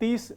30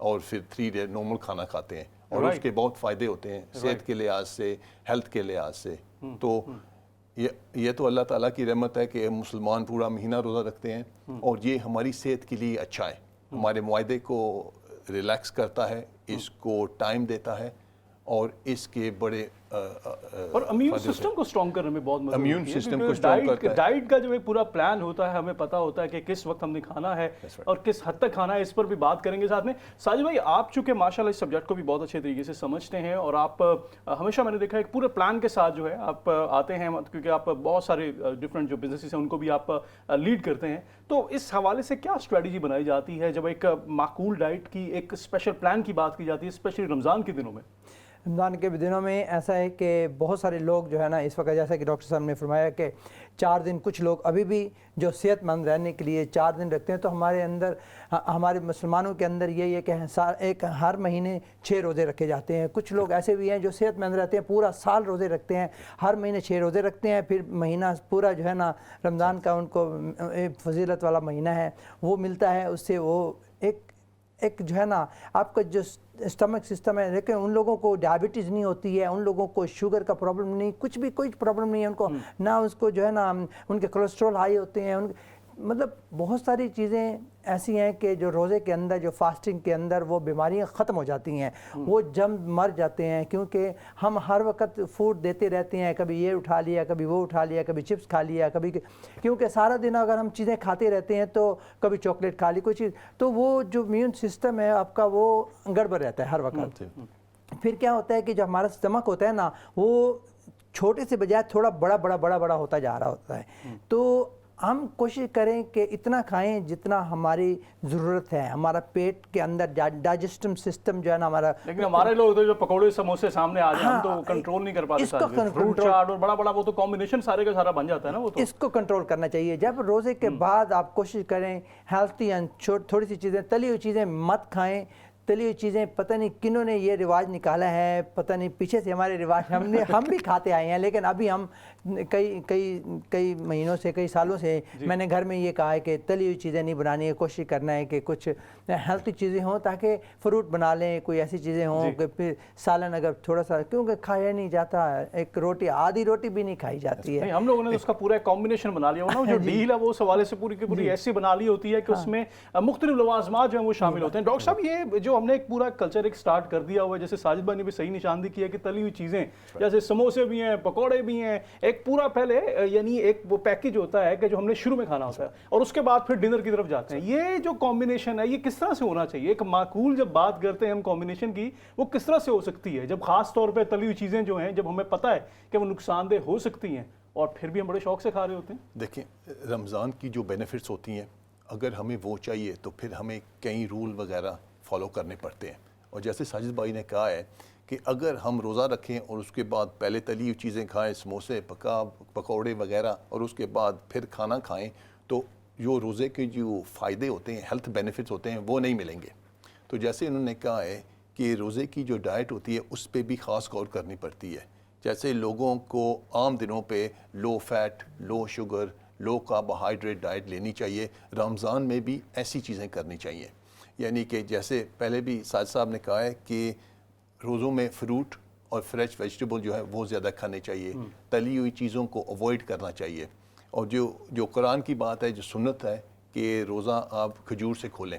اور پھر 3 day normal کھانا کھاتے ہیں اور اس کے بہت فائدے ہوتے ہیں صحت کے لحاظ سے, ہیلتھ کے لحاظ سے. تو یہ تو اللہ تعالیٰ کی رحمت ہے کہ مسلمان پورا مہینہ روزہ رکھتے ہیں اور یہ ہماری صحت کے لیے اچھا ہے, ہمارے معدے کو ریلیکس کرتا ہے, اس کو ٹائم دیتا ہے اور اس کے بڑے اور امیون سسٹم کو سٹرونگ کرنے میں بہت مدد ہوتی ہے. امیون سسٹم کو سٹرونگ کرتا ہے. ڈائٹ کا جو ایک پورا پلان ہوتا ہے, ہمیں پتہ ہوتا ہے کہ کس وقت ہم نے کھانا ہے اور کس حد تک کھانا ہے, اس پر بھی بات کریں گے ساتھ میں. ساجد بھائی, آپ چونکہ ماشاءاللہ اس سبجیکٹ کو بھی بہت اچھے طریقے سے سمجھتے ہیں اور آپ ہمیشہ میں نے دیکھا ایک پورے پلان کے ساتھ جو ہے آپ آتے ہیں, کیونکہ آپ بہت سارے ڈفرینٹ جو بزنسز ہیں ان کو بھی آپ لیڈ کرتے ہیں. تو اس حوالے سے کیا اسٹریٹجی بنائی جاتی ہے جب ایک معقول ڈائٹ کی ایک اسپیشل پلان کی بات کی جاتی ہے, اسپیشلی رمضان کے دنوں میں؟ رمضان کے دنوں میں ایسا ہے کہ بہت سارے لوگ جو ہے نا اس وقت, جیسا کہ ڈاکٹر صاحب نے فرمایا کہ 4 دن, کچھ لوگ ابھی بھی جو صحت مند رہنے کے لیے 4 دن رکھتے ہیں. تو ہمارے اندر, ہمارے مسلمانوں کے اندر یہ ہے کہ ہر مہینے 6 روزے رکھے جاتے ہیں. کچھ لوگ ایسے بھی ہیں جو صحت مند رہتے ہیں, پورا سال روزے رکھتے ہیں, ہر مہینے 6 روزے رکھتے ہیں. پھر مہینہ پورا جو ہے نا رمضان کا ان کو فضیلت والا مہینہ ہے وہ ملتا ہے, اس سے وہ ایک جو ہے نا آپ کا جو اسٹمک سسٹم ہے, لیکن ان لوگوں کو ڈائبٹیز نہیں ہوتی ہے, ان لوگوں کو شوگر کا پرابلم نہیں, کچھ بھی کوئی پرابلم نہیں ہے ان کو, نہ اس کو جو ہے نا ان کے کولیسٹرول ہائی ہوتے ہیں. مطلب بہت ساری چیزیں ایسی ہیں کہ جو روزے کے اندر, جو فاسٹنگ کے اندر وہ بیماریاں ختم ہو جاتی ہیں, وہ جم مر جاتے ہیں. کیونکہ ہم ہر وقت فوڈ دیتے رہتے ہیں, کبھی یہ اٹھا لیا, کبھی وہ اٹھا لیا, کبھی چپس کھا لیا, کبھی, کیونکہ سارا دن اگر ہم چیزیں کھاتے رہتے ہیں تو کبھی چاکلیٹ کھا لی, کوئی چیز, تو وہ جو امیون سسٹم ہے آپ کا وہ گڑبڑ رہتا ہے ہر وقت. پھر کیا ہوتا ہے کہ جو ہمارا اسٹمک ہوتا ہے نا وہ چھوٹے سے بجائے تھوڑا بڑا ہوتا جا رہا ہوتا ہے. تو ہم کوشش کریں کہ اتنا کھائیں جتنا ہماری ضرورت ہے. ہمارا پیٹ کے اندر ڈائجسٹم سسٹم جو ہے نا ہمارا, لیکن ہمارے لوگ تو جو پکوڑے سموسے سامنے آ جائیں ہم تو کنٹرول نہیں کر پاتے. اس کو فروٹ چاٹ اور بڑا وہ تو کمبینیشن سارے کا سارا بن جاتا ہے نا, وہ تو اس کو کنٹرول کرنا چاہیے. جب روزے کے بعد آپ کوشش کریں ہیلتھی اینڈ تھوڑی سی چیزیں, تلی ہوئی چیزیں مت کھائیں. تلی ہوئی چیزیں پتہ نہیں کنہوں نے یہ رواج نکالا ہے, پتہ نہیں پیچھے سے ہمارے رواج ہم بھی کھاتے آئے ہیں, لیکن ابھی ہم کئی مہینوں سے, کئی سالوں سے میں نے گھر میں یہ کہا ہے کہ تلی ہوئی چیزیں نہیں بنانی ہے, کوشش کرنا ہے کہ کچھ ہیلتھی چیزیں ہوں, تاکہ فروٹ بنا لیں, کوئی ایسی چیزیں ہوں کہ پھر سالن اگر تھوڑا سا, کیونکہ کھایا نہیں جاتا, ایک روٹی, آدھی روٹی بھی نہیں کھائی جاتی ہے. ہم لوگوں نے اس کا پورا کمبینیشن بنا لیا ہونا, جو ڈیل ہے وہ اس حوالے سے پوری کی پوری ایسی بنا لی ہوتی ہے کہ اس میں مختلف لوازمات جو ہیں وہ شامل ہوتے ہیں. ڈاکٹر صاحب, یہ جو ہم نے ایک پورا کلچر ایک سٹارٹ کر دیا ہوا ہے, جیسے ساجد بھائی نے بھی صحیح نشاندہی کی ہے کہ تلی ہوئی چیزیں جیسے سموسے بھی ہیں, پکوڑے بھی ہیں, ایک پورا پہلے یعنی ایک وہ پیکج ہوتا ہے کہ جو ہم نے شروع میں کھانا ہوتا ہے اور اس کے بعد پھر ڈنر کی طرف جاتے ہیں. یہ جو کمبینیشن ہے یہ کس طرح سے ہونا چاہیے؟ ایک معقول جب بات کرتے ہیں ہم کمبینیشن کی, وہ کس طرح سے ہو سکتی ہے جب خاص طور پہ تلی ہوئی چیزیں جو ہیں, جب ہمیں پتہ ہے کہ وہ نقصان دہ ہو سکتی ہیں اور پھر بھی ہم بڑے شوق سے کھا رہے ہوتے ہیں؟ دیکھیں, رمضان کی جو بینیفٹس ہوتی ہیں اگر ہمیں وہ چاہیے تو پھر ہمیں کئی رول وغیرہ فالو کرنے پڑتے ہیں. اور جیسے ساجد بھائی نے کہا ہے کہ اگر ہم روزہ رکھیں اور اس کے بعد پہلے تلی ہوئی چیزیں کھائیں, سموسے, پکوڑے وغیرہ, اور اس کے بعد پھر کھانا کھائیں, تو جو روزے کے جو فائدے ہوتے ہیں, ہیلتھ بینیفٹس ہوتے ہیں, وہ نہیں ملیں گے. تو جیسے انہوں نے کہا ہے کہ روزے کی جو ڈائٹ ہوتی ہے اس پہ بھی خاص غور کرنی پڑتی ہے. جیسے لوگوں کو عام دنوں پہ لو فیٹ, لو شوگر, لو کاربوہائیڈریٹ ڈائٹ لینی چاہیے, رمضان میں بھی ایسی چیزیں کرنی چاہیے. یعنی کہ جیسے پہلے بھی ساجد صاحب نے کہا ہے کہ روزوں میں فروٹ اور فریش ویجیٹیبل جو ہے وہ زیادہ کھانے چاہیے, تلی ہوئی چیزوں کو اوائڈ کرنا چاہیے. اور جو قرآن کی بات ہے, جو سنت ہے کہ روزہ آپ کھجور سے کھولیں,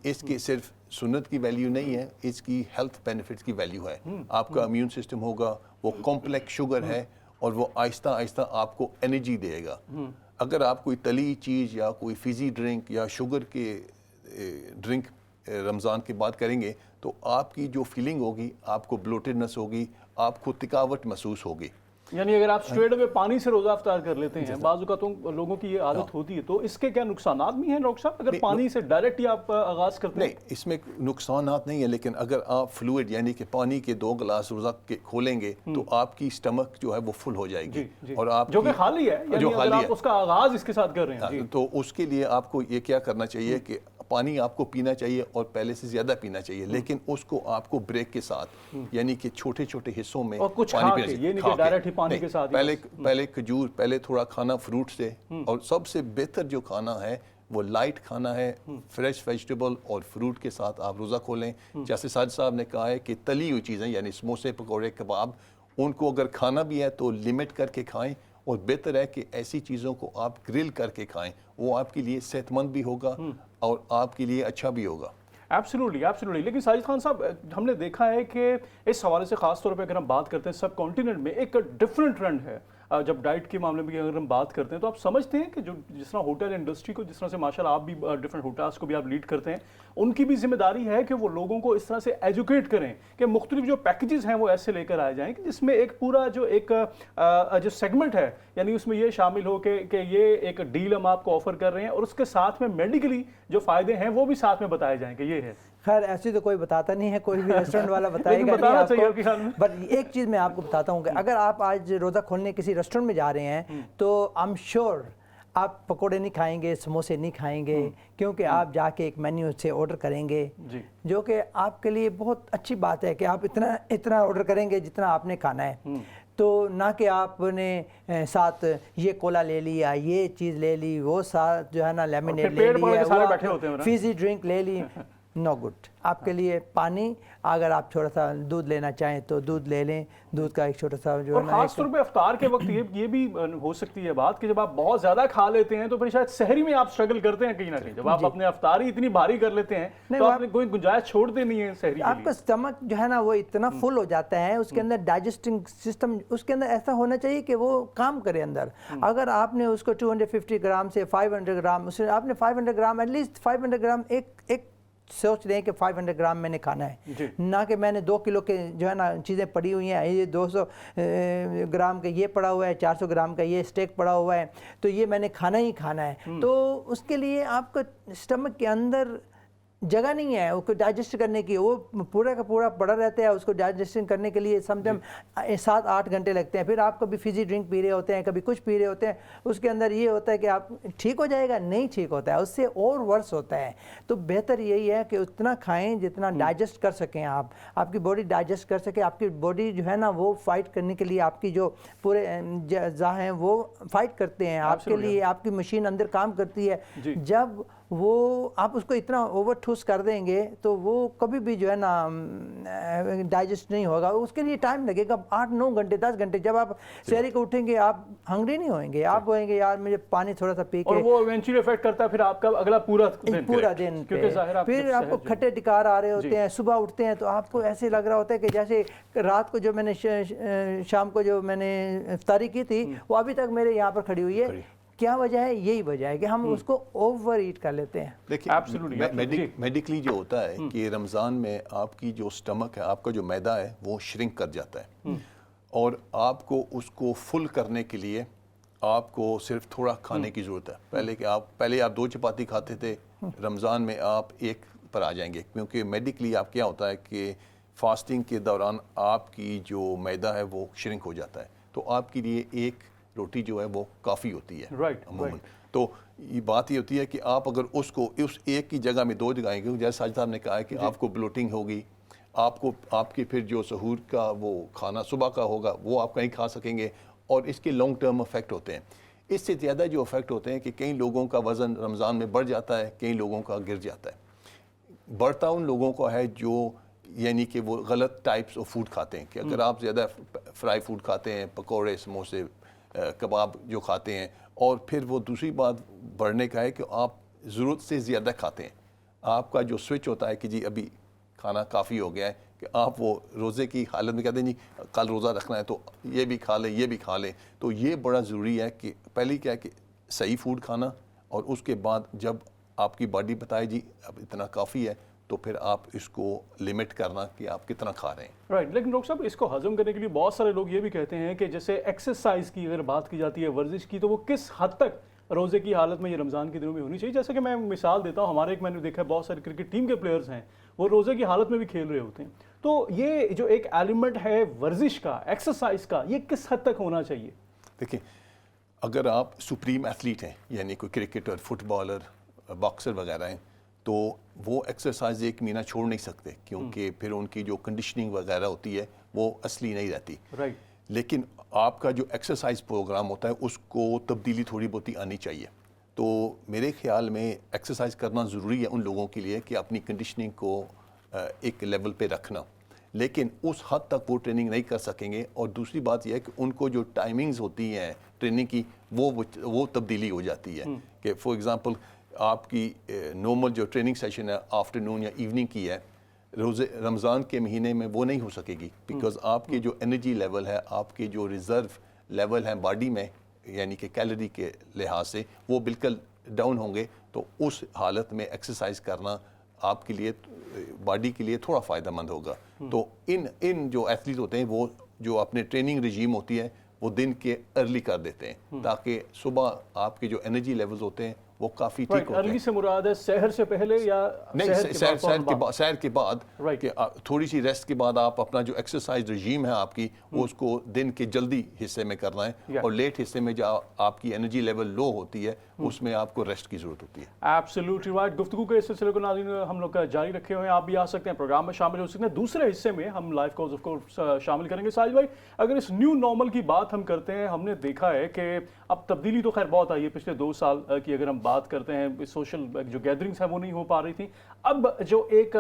اس کی صرف سنت کی ویلیو نہیں ہے, اس کی ہیلتھ بینیفٹس کی ویلیو ہے. آپ کا امیون سسٹم ہوگا, وہ کمپلیکس شوگر ہے اور وہ آہستہ آہستہ آپ کو انرجی دے گا. اگر آپ کوئی تلی چیز یا کوئی فیزی ڈرنک یا شوگر کے ڈرنک رمضان کی بات کریں گے تو آپ کی جو فیلنگ ہوگی, آپ کو بلوٹڈنس ہوگی, آپ کو تھکاوٹ محسوس ہوگی. یعنی اگر آپ اسٹریٹ اوے پانی سے روزہ افطار کر لیتے ہیں, بعض اوقات لوگوں کی یہ عادت ہوتی ہے, تو اس کے کیا نقصانات بھی ہیں ڈاکٹر صاحب اگر پانی سے ڈائریکٹ ہی آپ آغاز کرتے ہیں؟ نہیں, اس میں نقصانات نہیں ہیں, لیکن اگر آپ فلوئڈ یعنی کہ پانی کے 2 گلاس روزہ کے کھولیں گے تو آپ کی اسٹمک جو ہے وہ فل ہو جائے گی. اور آپ جو کہ خالی ہے, یعنی اگر آپ اس کا آغاز اس کے ساتھ کر رہے ہیں, تو اس کے لیے آپ کو یہ کیا کرنا چاہیے کہ پانی آپ کو پینا چاہیے اور پہلے سے زیادہ پینا چاہیے, لیکن اس کو آپ کو بریک کے ساتھ, یعنی کہ چھوٹے چھوٹے حصوں میں پانی پینا. پہلے کھجور, پہلے تھوڑا کھانا فروٹ سے, اور سب سے بہتر جو کھانا ہے وہ لائٹ کھانا ہے, فریش ویجیٹیبل اور فروٹ کے ساتھ آپ روزہ کھولیں. جیسے ساجد صاحب نے کہا ہے کہ تلی ہوئی چیزیں یعنی سموسے, پکوڑے, کباب, ان کو اگر کھانا بھی ہے تو لمٹ کر کے کھائیں, اور بہتر ہے کہ ایسی چیزوں کو آپ گرل کر کے کھائیں, وہ آپ کے لیے صحت مند بھی ہوگا اور آپ کے لیے اچھا بھی ہوگا. Absolutely absolutely. لیکن ساجد خان صاحب, ہم نے دیکھا ہے کہ اس حوالے سے خاص طور پہ اگر ہم بات کرتے ہیں سب کانٹیننٹ میں ایک ڈفرینٹ ٹرینڈ ہے. جب ڈائٹ کے معاملے میں اگر ہم بات کرتے ہیں تو آپ سمجھتے ہیں کہ جو جس طرح ہوٹل انڈسٹری کو, جس طرح سے ماشاءاللہ آپ بھی ڈفرینٹ ہوٹلس کو بھی آپ لیڈ کرتے ہیں, ان کی بھی ذمہ داری ہے کہ وہ لوگوں کو اس طرح سے ایجوکیٹ کریں کہ مختلف جو پیکیجز ہیں وہ ایسے لے کر آئے جائیں کہ جس میں ایک پورا جو سیگمنٹ ہے, یعنی اس میں یہ شامل ہو کہ یہ ایک ڈیل ہم آپ کو آفر کر رہے ہیں اور اس کے ساتھ میں میڈیکلی جو فائدے ہیں وہ بھی ساتھ میں بتائے جائیں کہ یہ ہے. خیر ایسی تو کوئی بتاتا نہیں ہے, کوئی بھی ریسٹورنٹ والا بتائے گا نہیں آپ کو. بٹ ایک چیز میں آپ کو بتاتا ہوں کہ اگر آپ آج روزہ کھولنے کسی ریسٹورنٹ میں جا رہے ہیں تو آئی ایم شیور آپ پکوڑے نہیں کھائیں گے, سموسے نہیں کھائیں گے, کیونکہ آپ جا کے ایک مینیو سے آرڈر کریں گے, جو کہ آپ کے لیے بہت اچھی بات ہے کہ آپ اتنا آرڈر کریں گے جتنا آپ نے کھانا ہے. تو نہ کہ آپ نے ساتھ یہ کولا لے لیا, یہ چیز لے لی, وہ ساتھ جو ہے نا لیمنیڈ لے لی, فیزی ڈرنک لے لی. نو گڈ. آپ کے لیے پانی, اگر آپ تھوڑا سا دودھ لینا چاہیں تو دودھ لے لیں, دودھ کا ایک چھوٹا سا جو ہے نا. خاص طور پہ افطار کے وقت یہ بھی ہو سکتی ہے بات کہ جب آپ بہت زیادہ کھا لیتے ہیں تو پھر شاید سحری میں آپ اسٹرگل کرتے ہیں کہیں نہ کہیں. جب آپ اپنے افطاری اتنی بھاری کر لیتے ہیں تو آپ نے کوئی گنجائش چھوڑتے نہیں ہے سحری کے لیے. آپ کا اسٹمک جو ہے نا وہ اتنا فل ہو جاتا ہے, اس کے اندر ڈائجسٹنگ سسٹم اس کے اندر ایسا ہونا چاہیے کہ وہ کام کرے اندر. اگر آپ نے اس کو 250 گرام سے 500 گرام, اس آپ نے 500 گرام ایٹ لیسٹ 500 گرام ایک سوچ لیں کہ 500 گرام میں نے کھانا ہے, نہ کہ میں نے 2 کلو کے جو ہے نا چیزیں پڑی ہوئی ہیں, یہ 200 گرام کا یہ پڑا ہوا ہے, 400 گرام کا یہ اسٹیک پڑا ہوا ہے, تو یہ میں نے کھانا ہی کھانا ہے. تو اس کے لیے آپ کا اسٹمک کے اندر جگہ نہیں ہے اس کو ڈائجسٹ کرنے کی, وہ پورا کا پورا پڑا رہتا ہے. اس کو ڈائجسٹنگ کرنے کے لیے سم ٹائم 7-8 گھنٹے لگتے ہیں. پھر آپ کبھی فیزی ڈرنک پی رہے ہوتے ہیں, کبھی کچھ پی رہے ہوتے ہیں, اس کے اندر یہ ہوتا ہے کہ آپ ٹھیک ہو جائے گا, نہیں ٹھیک ہوتا ہے, اس سے اور ورس ہوتا ہے. تو بہتر یہی ہے کہ اتنا کھائیں جتنا ڈائجسٹ کر سکیں, آپ کی باڈی ڈائجسٹ کر سکے. آپ کی باڈی جو ہے نا وہ فائٹ کرنے کے لیے, آپ کی جو پورے اعضاء ہیں وہ فائٹ کرتے ہیں آپ کے لیے, آپ کی مشین اندر کام کرتی ہے. جب وہ آپ اس کو اتنا اوور ٹھوس کر دیں گے تو وہ کبھی بھی جو ہے نا ڈائجسٹ نہیں ہوگا. اس کے لیے ٹائم لگے گا 8-9 گھنٹے 10 گھنٹے. جب آپ سحری کو اٹھیں گے آپ ہنگری نہیں ہوئیں گے, آپ ہوئیں گے یار مجھے پانی تھوڑا سا پی کے, اور وہ ایونچولی افیکٹ کرتا ہے پھر آپ کا اگلا پورا دن پہ. پھر آپ کو کھٹے ڈکار آ رہے ہوتے ہیں, صبح اٹھتے ہیں تو آپ کو ایسے لگ رہا ہوتا ہے کہ جیسے رات کو جو میں نے شام کو جو میں نے افطاری کی تھی وہ ابھی تک میرے یہاں پر کھڑی ہوئی ہے. کیا وجہ ہے؟ یہی وجہ ہے کہ ہم اس کو اوور ایٹ کر لیتے ہیں. دیکھیں میڈیکلی جو ہوتا ہے کہ رمضان میں آپ کی جو سٹمک ہے, آپ کا جو معدہ ہے وہ شرنک کر جاتا ہے, اور آپ کو اس کو فل کرنے کے لیے آپ کو صرف تھوڑا کھانے کی ضرورت ہے. پہلے آپ 2 چپاتی کھاتے تھے, رمضان میں آپ 1 پر آ جائیں گے, کیونکہ میڈیکلی آپ کیا ہوتا ہے کہ فاسٹنگ کے دوران آپ کی جو معدہ ہے وہ شرنک ہو جاتا ہے, تو آپ کے لیے 1 روٹی جو ہے وہ کافی ہوتی ہے عموماً. تو یہ بات یہ ہوتی ہے کہ آپ اگر اس کو اس 1 کی جگہ میں 2 جگائیں گے, جیسے ساجد صاحب نے کہا ہے کہ آپ کو بلوٹنگ ہوگی, آپ کے پھر جو سحور کا وہ کھانا صبح کا ہوگا وہ آپ کہیں کھا سکیں گے, اور اس کے لانگ ٹرم افیکٹ ہوتے ہیں. اس سے زیادہ جو افیکٹ ہوتے ہیں کہ کئی لوگوں کا وزن رمضان میں بڑھ جاتا ہے, کئی لوگوں کا گر جاتا ہے. بڑھتا ان لوگوں کا ہے جو یعنی کہ وہ غلط ٹائپس آف فوڈ کھاتے ہیں, کہ اگر آپ زیادہ فرائی فوڈ کھاتے ہیں, پکوڑے, سموسے, کباب جو کھاتے ہیں, اور پھر وہ دوسری بات بڑھنے کا ہے کہ آپ ضرورت سے زیادہ کھاتے ہیں. آپ کا جو سوئچ ہوتا ہے کہ جی ابھی کھانا کافی ہو گیا ہے, کہ آپ وہ روزے کی حالت میں کہتے ہیں نہیں کل روزہ رکھنا ہے تو یہ بھی کھا لیں, یہ بھی کھا لیں. تو یہ بڑا ضروری ہے کہ پہلے کیا ہے کہ صحیح فوڈ کھانا, اور اس کے بعد جب آپ کی باڈی بتائے جی اب اتنا کافی ہے تو پھر آپ اس کو لمٹ کرنا کہ آپ کتنا کھا رہے ہیں. رائٹ. لیکن ڈاکٹر صاحب اس کو ہضم کرنے کے لیے بہت سارے لوگ یہ بھی کہتے ہیں کہ جیسے ایکسرسائز کی اگر بات کی جاتی ہے, ورزش کی, تو وہ کس حد تک روزے کی حالت میں یہ رمضان کے دنوں میں ہونی چاہیے. جیسے کہ میں مثال دیتا ہوں, ہمارے میں نے دیکھا ہے بہت سارے کرکٹ ٹیم کے پلیئرز ہیں وہ روزے کی حالت میں بھی کھیل رہے ہوتے ہیں. تو یہ جو ایک ایلیمنٹ ہے ورزش کا, ایکسرسائز کا, یہ کس حد تک ہونا چاہیے؟ دیکھیں اگر آپ سپریم ایتھلیٹ ہیں, یعنی کوئی کرکٹر, فٹ بالر, باکسر وغیرہ ہیں, تو وہ ایکسرسائز 1 مہینہ چھوڑ نہیں سکتے, کیونکہ پھر ان کی جو کنڈیشننگ وغیرہ ہوتی ہے وہ اصلی نہیں رہتی. لیکن آپ کا جو ایکسرسائز پروگرام ہوتا ہے اس کو تبدیلی تھوڑی بہت آنی چاہیے. تو میرے خیال میں ایکسرسائز کرنا ضروری ہے ان لوگوں کے لیے کہ اپنی کنڈیشننگ کو ایک لیول پہ رکھنا، لیکن اس حد تک وہ ٹریننگ نہیں کر سکیں گے. اور دوسری بات یہ ہے کہ ان کو جو ٹائمنگز ہوتی ہیں ٹریننگ کی وہ تبدیلی ہو جاتی ہے کہ فار ایگزامپل آپ کی نارمل جو ٹریننگ سیشن ہے آفٹرنون یا ایوننگ کی ہے، رمضان کے مہینے میں وہ نہیں ہو سکے گی، بیکاز آپ کے جو انرجی لیول ہے، آپ کے جو ریزرو لیول ہیں باڈی میں، یعنی کہ کیلری کے لحاظ سے وہ بالکل ڈاؤن ہوں گے. تو اس حالت میں ایکسرسائز کرنا آپ کے لیے باڈی کے لیے تھوڑا فائدہ مند ہوگا. تو ان جو ایتھلیٹ ہوتے ہیں وہ جو اپنے ٹریننگ رجیم ہوتی ہے وہ دن کے ارلی کر دیتے ہیں تاکہ صبح آپ کے جو انرجی لیولز ہوتے ہیں وہ کافی ٹھیک ہوتے ہیں. ارلی سے مراد ہے سحر سے پہلے یا نہیں، سحر کے بعد کہ تھوڑی سی ریسٹ کے بعد آپ اپنا جو ایکسرسائز رجیم ہے آپ کی وہ اس کو دن کے جلدی حصے میں کرنا ہے، اور لیٹ حصے میں جو آپ کی انرجی لیول لو ہوتی ہے اس میں آپ کو ریسٹ کی ضرورت ہوتی ہے. Absolutely right. گفتگو کے اس سلسلے کو ناظرین ہم لوگ جاری رکھے ہوئے ہیں، آپ بھی آ سکتے ہیں، پروگرام میں شامل ہو سکتے ہیں. دوسرے حصے میں ہم لائف کالز آف کورس شامل کریں گے. ساجد بھائی، اگر اس نیو نارمل کی بات ہم کرتے ہیں، ہم نے دیکھا ہے کہ اب تبدیلی تو خیر بہت آئی ہے پچھلے 2 سال کی. اگر ہم بات کرتے ہیں سوشل جو گیدرنگز ہیں وہ نہیں ہو پا رہی تھیں. اب جو ایک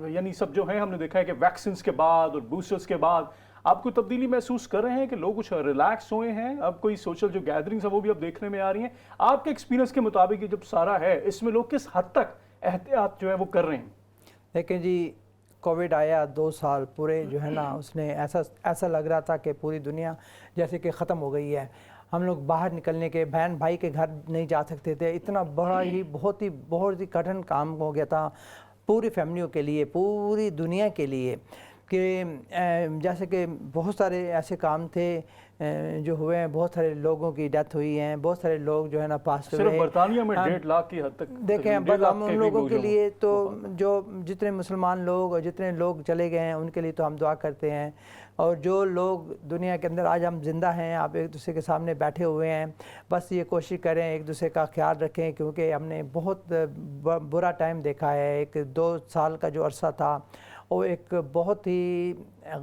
یعنی سب جو ہیں ہم نے دیکھا ہے کہ ویکسینز کے بعد اور بوسٹرز کے بعد آپ کو تبدیلی محسوس کر رہے ہیں کہ لوگ کچھ ریلیکس ہوئے ہیں؟ اب کوئی سوشل جو گیدرنگز ہیں وہ بھی اب دیکھنے میں آ رہی ہیں. آپ کے ایکسپیرینس کے مطابق یہ جب سارا ہے اس میں لوگ کس حد تک احتیاط جو ہے وہ کر رہے ہیں؟ لیکن جی کووڈ آیا 2 سال پورے جو ہے نا اس نے ایسا لگ رہا تھا کہ پوری دنیا جیسے کہ ختم ہو گئی ہے. ہم لوگ باہر نکلنے کے بہن بھائی کے گھر نہیں جا سکتے تھے. اتنا بڑا ہی بہت ہی کٹھن کام ہو گیا تھا پوری فیملیوں کے لیے، پوری دنیا کے لیے، کہ جیسے کہ بہت سارے ایسے کام تھے جو ہوئے ہیں. بہت سارے لوگوں کی ڈیتھ ہوئی ہیں، بہت سارے لوگ جو ہے نا پاس ہوئے. صرف برطانیہ میں 1.5 لاکھ کی حد تک دیکھیں، بس ہم ان لوگوں کے لیے تو جو جتنے مسلمان لوگ اور جتنے لوگ چلے گئے ہیں ان کے لیے تو ہم دعا کرتے ہیں. اور جو لوگ دنیا کے اندر آج ہم زندہ ہیں، آپ ایک دوسرے کے سامنے بیٹھے ہوئے ہیں، بس یہ کوشش کریں ایک دوسرے کا خیال رکھیں، کیونکہ ہم نے بہت برا ٹائم دیکھا ہے. ایک 2 سال کا جو عرصہ تھا وہ ایک بہت ہی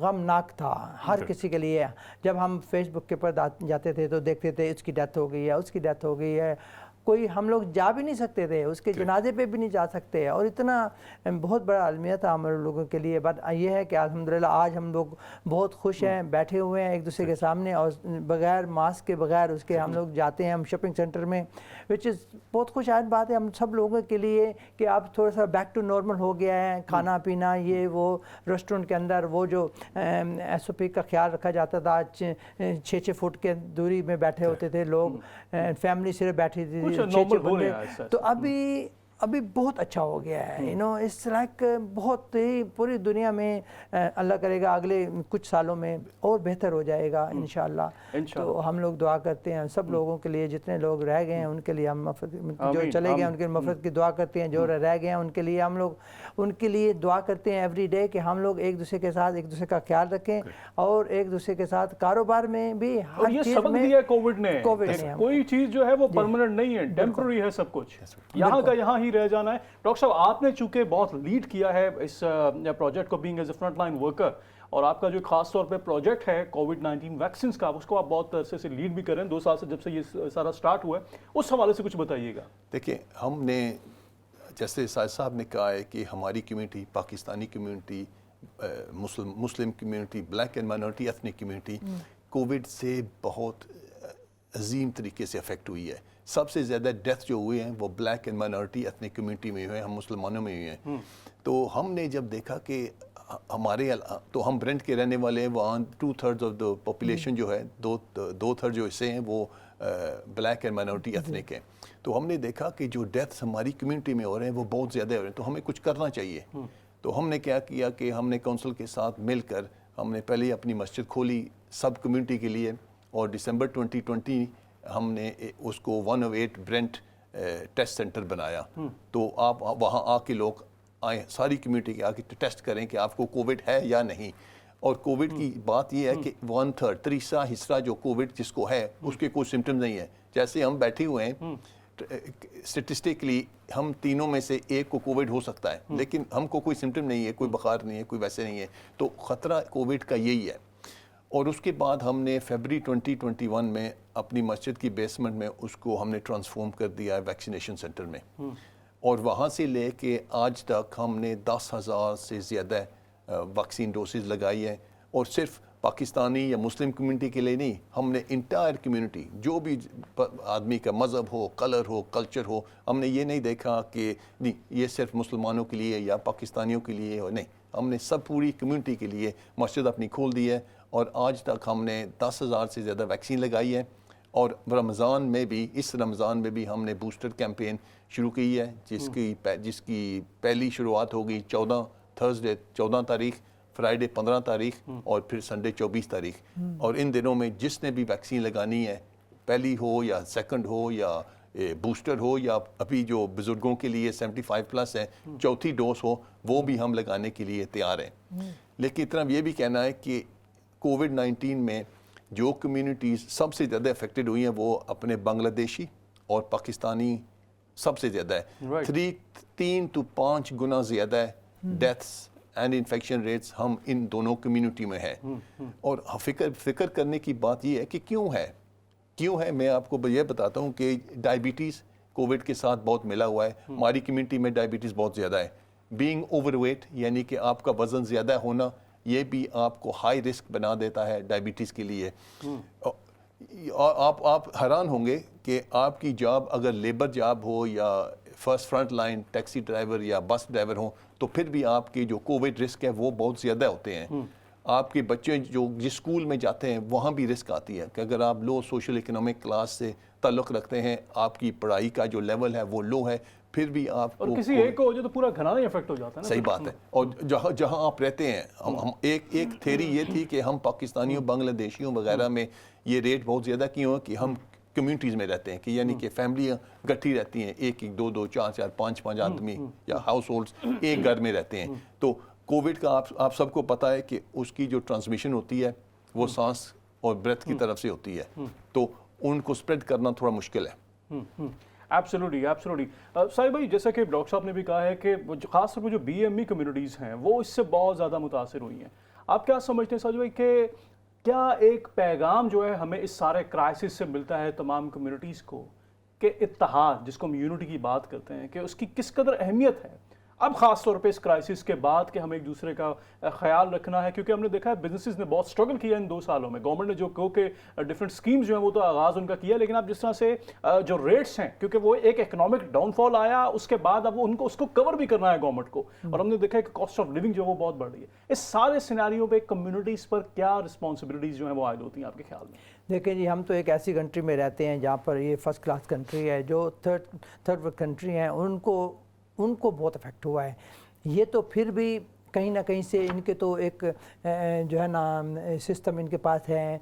غمناک تھا ہر کسی کے لیے. جب ہم فیس بک کے پر جاتے تھے تو دیکھتے تھے اس کی ڈیتھ ہو گئی ہے، اس کی ڈیتھ ہو گئی ہے. کوئی ہم لوگ جا بھی نہیں سکتے تھے، اس کے جنازے پہ بھی نہیں جا سکتے. اور اتنا بہت بڑا المیہ تھا ہمارے لوگوں کے لیے. بٹ یہ ہے کہ الحمدللہ آج ہم لوگ بہت خوش ہیں، بیٹھے ہوئے ہیں ایک دوسرے کے سامنے، اور بغیر ماسک کے بغیر اس کے ہم لوگ جاتے ہیں ہم شاپنگ سینٹر میں، وچ از بہت خوش آئند بات ہے ہم سب لوگوں کے لیے کہ اب تھوڑا سا بیک ٹو نارمل ہو گیا ہے. کھانا پینا یہ وہ ریسٹورنٹ کے اندر وہ جو SOP کا خیال رکھا جاتا تھا، 6 فٹ کے دوری میں بیٹھے ہوتے تھے لوگ، فیملی صرف بیٹھی تھی 6 بندے. تو ابھی بہت اچھا ہو گیا ہے. اس لائک بہت ہی پوری دنیا میں اللہ کرے گا اگلے کچھ سالوں میں اور بہتر ہو جائے گا انشاءاللہ. تو ہم لوگ دعا کرتے ہیں سب لوگوں کے لیے، جتنے لوگ رہ گئے ہیں ان کے لیے ہم جو چلے گئے ہیں ان کے مغفرت کی دعا کرتے ہیں، جو رہ گئے ہیں ان کے لیے ہم لوگ ان کے لیے دعا کرتے ہیں ایوری ڈے کہ ہم لوگ ایک دوسرے کے ساتھ ایک دوسرے کا خیال رکھیں، اور ایک دوسرے کے ساتھ کاروبار میں بھی ہر یہ چیز سبق میں. دیا ہے کووڈ نے، کوئی چیز جو ہے وہ پرماننٹ نہیں ہے، ٹیمپرری ہے سب کچھ، یہاں کا یہاں ہی رہ جانا ہے. ڈاکٹر صاحب، آپ نے چونکہ بہت لیڈ کیا ہے اس پروجیکٹ کو being as a front line worker, اور آپ کا جو خاص طور پہ پروجیکٹ ہے کووڈ-19 ویکسینز کا، اس کو آپ بہت عرصے سے لیڈ بھی کر رہے ہیں، 2 سال سے جب سے یہ سارا سٹارٹ ہوا ہے، اس حوالے سے کچھ بتائیے گا. دیکھیں، ہم نے جیسے ساجد صاحب نے کہا ہے کہ ہماری community, Pakistani community, Muslim community, black and minority ethnic community Covid سے بہت عظیم طریقے سے افیکٹ ہوئی ہے. سب سے زیادہ ڈیتھ جو ہوئے ہیں وہ black and minority ethnic community میں ہوئے ہیں، ہم مسلمانوں میں ہوئے ہیں. تو ہم نے جب دیکھا کہ ہمارے تو ہم برنٹ کے رہنے والے ہیں، وہاں 2/3 آف دا پاپولیشن جو ہے، 2/3 جو حصے ہیں وہ بلیک اینڈ مائنورٹی ایتھنک ہیں. تو ہم نے دیکھا کہ جو ڈیتھس ہماری کمیونٹی میں ہو رہے ہیں وہ بہت زیادہ ہو رہے ہیں، تو ہمیں کچھ کرنا چاہیے. تو ہم نے کیا کیا کہ ہم نے کونسل کے ساتھ مل کر ہم نے پہلے اپنی مسجد کھولی سب کمیونٹی کے لیے، اور دسمبر 2020 ہم نے اس کو 108 برنٹ ٹیسٹ سینٹر بنایا. تو آپ وہاں آ کے لوگ آئیں، ساری کمیونٹی کے آ کے ٹیسٹ کریں کہ آپ کو کووڈ ہے یا نہیں. اور کووڈ کی بات یہ ہے کہ 1/3 تیسرا حصہ جو کووڈ جس کو ہے اس کے کوئی سمٹمز نہیں ہے. جیسے ہم بیٹھے ہوئے ہیں، اسٹیٹسٹکلی ہم تینوں میں سے ایک کو کووڈ ہو سکتا ہے، لیکن ہم کو کوئی سمٹم نہیں ہے، کوئی بخار نہیں ہے، کوئی ویسے نہیں ہے. تو خطرہ کووڈ کا یہی ہے. اور اس کے بعد ہم نے فیبری 2021 میں اپنی مسجد کی بیسمنٹ میں اس کو ہم نے ٹرانسفارم کر دیا ہے ویکسینیشن سینٹر میں، اور وہاں سے لے کے آج تک ہم نے 10,000 سے زیادہ ویکسین ڈوسز لگائی ہیں، اور صرف پاکستانی یا مسلم کمیونٹی کے لیے نہیں، ہم نے انٹائر کمیونٹی، جو بھی آدمی کا مذہب ہو، کلر ہو، کلچر ہو، ہم نے یہ نہیں دیکھا کہ نہیں یہ صرف مسلمانوں کے لیے یا پاکستانیوں کے لیے ہو، نہیں، ہم نے سب پوری کمیونٹی کے لیے مسجد اپنی کھول دی ہے، اور آج تک ہم نے 10,000 سے زیادہ ویکسین لگائی ہے۔ اور رمضان میں بھی، اس رمضان میں بھی ہم نے بوسٹر کیمپین شروع کی ہے، جس کی پہلی شروعات ہوگی تھرسڈے 14 تاریخ، فرائیڈے 15 تاریخ، اور پھر سنڈے 24 تاریخ۔ اور ان دنوں میں جس نے بھی ویکسین لگانی ہے، پہلی ہو یا سیکنڈ ہو یا بوسٹر ہو، یا ابھی جو بزرگوں کے لیے 75+ ہے چوتھی ڈوز ہو، وہ بھی ہم لگانے کے لیے تیار ہیں۔ لیکن اتنا یہ بھی کہنا ہے کہ کووڈ-19 میں جو کمیونٹیز سب سے زیادہ افیکٹڈ ہوئی ہیں وہ اپنے بنگلہ دیشی اور پاکستانی سب سے زیادہ ہے۔ 3 to 5 گنا زیادہ ڈیتھس اینڈ انفیکشن ریٹس ہم ان دونوں کمیونٹی میں ہے۔ اور فکر کرنے کی بات یہ ہے کہ کیوں ہے، میں آپ کو یہ بتاتا ہوں کہ ڈائبٹیز کووڈ کے ساتھ بہت ملا ہوا ہے۔ ہماری کمیونٹی میں ڈائبٹیز بہت زیادہ ہے۔ بینگ اوور ویٹ، یعنی کہ آپ کا وزن زیادہ ہونا، یہ بھی آپ کو ہائی رسک بنا دیتا ہے ڈائبٹیز کے لیے۔ آپ حیران ہوں گے کہ آپ کی جاب اگر لیبر جاب ہو یا فرنٹ لائن ٹیکسی ڈرائیور یا بس ڈرائیور ہوں، تو پھر بھی آپ کے جو کووڈ رسک ہے وہ بہت زیادہ ہوتے ہیں۔ آپ کے بچے جو جس اسکول میں جاتے ہیں وہاں بھی رسک آتی ہے کہ اگر آپ لو سوشل اکنامک کلاس سے تعلق رکھتے ہیں، آپ کی پڑھائی کا جو لیول ہے وہ لو ہے، پھر بھی آپ اور کسی ایک کو ہو جائے تو پورا گھرانہ ہی افیکٹ ہو جاتا ہے نا۔ صحیح بات ہے۔ اور جہاں آپ رہتے ہیں، ہم ایک تھیری یہ تھی کہ ہم پاکستانیوں، بنگلہ دیشیوں وغیرہ میں یہ ریٹ بہت زیادہ کیوں ہے کہ ہم کمیونٹیز میں رہتے ہیں، کہ یعنی کہ فیملیاں گٹھی رہتی ہیں، 1 2 2 4 4 5 5 آدمی یا ہاؤس ہولڈز ایک گھر میں رہتے ہیں۔ تو کووڈ کا آپ سب کو پتہ ہے کہ اس کی جو ٹرانسمیشن ہوتی ہے وہ سانس اور بریتھ کی طرف سے ہوتی ہے، تو ان کو سپریڈ کرنا تھوڑا مشکل ہے۔ ایبسولوٹلی صاحب بھائی، جیسا کہ ڈاکٹر صاحب نے بھی کہا ہے کہ خاص طور پہ جو BME کمیونٹیز ہیں وہ اس سے بہت زیادہ متاثر ہوئی ہیں۔ آپ کیا سمجھتے ہیں ساجد بھائی کہ کیا ایک پیغام جو ہے ہمیں اس سارے کرائسس سے ملتا ہے تمام کمیونٹیز کو، کہ اتحاد، جس کو ہم یونٹی کی بات کرتے ہیں، کہ اس کی کس قدر اہمیت ہے اب خاص طور پہ اس کرائسس کے بعد، کہ ہمیں ایک دوسرے کا خیال رکھنا ہے؟ کیونکہ ہم نے دیکھا ہے بزنسز نے بہت سٹرگل کیا ان 2 سالوں میں، گورنمنٹ نے جو کہو کہ ڈفرینٹ سکیمز جو ہیں وہ تو آغاز ان کا کیا، لیکن اب جس طرح سے جو ریٹس ہیں، کیونکہ وہ ایک اکنامک ڈاؤن فال آیا، اس کے بعد اب ان کو اس کو کور بھی کرنا ہے گورنمنٹ کو، اور ہم نے دیکھا ہے کہ کاسٹ آف لیونگ جو ہے وہ بہت بڑھ رہی ہے۔ اس سارے سیناریوں پہ کمیونٹیز پر کیا رسپانسبلٹیز جو ہیں وہ عائد ہوتی ہیں آپ کے خیال میں؟ دیکھیں جی، ہم تو ایک ایسی کنٹری میں رہتے ہیں جہاں پر یہ فرسٹ کلاس کنٹری ہے، جو تھرڈ ورلڈ کنٹری ہیں ان کو بہت افیکٹ ہوا ہے۔ یہ تو پھر بھی کہیں نہ کہیں سے ان کے تو ایک جو ہے نا سسٹم ان کے پاس ہے،